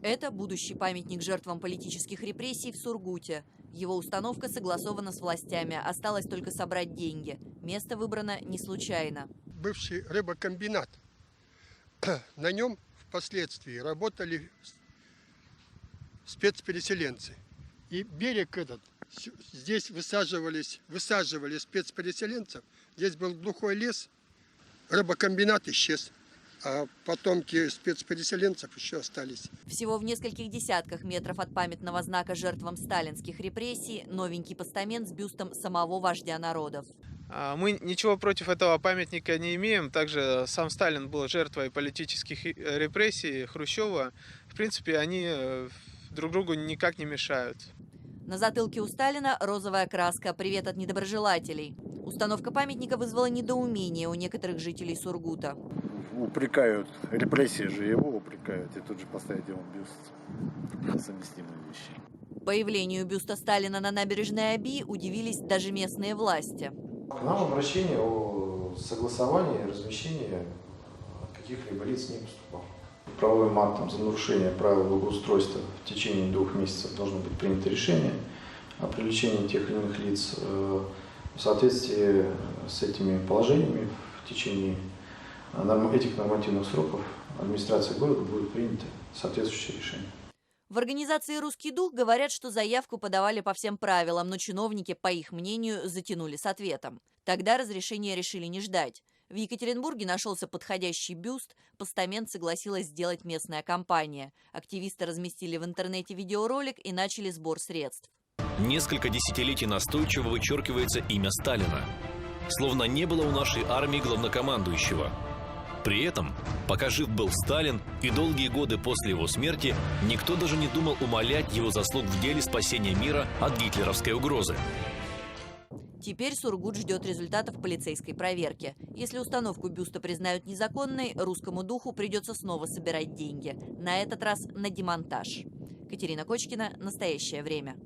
Это будущий памятник жертвам политических репрессий в Сургуте. Его установка согласована с властями. Осталось только собрать деньги. Место выбрано не случайно. Бывший рыбокомбинат. На нем впоследствии работали спецпереселенцы. И берег этот, здесь высаживали спецпереселенцев. Здесь был глухой лес, рыбокомбинат исчез. А потомки спецпереселенцев еще остались. Всего в нескольких десятках метров от памятного знака жертвам сталинских репрессий новенький постамент с бюстом самого вождя народов. Мы ничего против этого памятника не имеем. Также сам Сталин был жертвой политических репрессий Хрущева. В принципе, они друг другу никак не мешают. На затылке у Сталина розовая краска «Привет от недоброжелателей». Установка памятника вызвала недоумение у некоторых жителей Сургута. Упрекают, репрессии же его упрекают, и тут же поставить ему бюст. Несовместимые вещи. Появлению бюста Сталина на набережной Оби удивились даже местные власти. К нам обращение о согласовании и размещении каких-либо лиц не поступало. Правовым актом за нарушение правил благоустройства в течение 2 месяцев должно быть принято решение о привлечении тех или иных лиц. В соответствии с этими положениями в течение этих нормативных сроков администрация города будет принято соответствующее решение. В организации «Русский дух» говорят, что заявку подавали по всем правилам, но чиновники, по их мнению, затянули с ответом. Тогда разрешения решили не ждать. В Екатеринбурге нашелся подходящий бюст, постамент согласилась сделать местная компания. Активисты разместили в интернете видеоролик и начали сбор средств. Несколько десятилетий настойчиво вычеркивается имя Сталина. Словно не было у нашей армии главнокомандующего. При этом, пока жив был Сталин и долгие годы после его смерти, никто даже не думал умалять его заслуг в деле спасения мира от гитлеровской угрозы. Теперь Сургут ждет результатов полицейской проверки. Если установку бюста признают незаконной, русскому духу придется снова собирать деньги. На этот раз на демонтаж. Катерина Кочкина, «Настоящее время».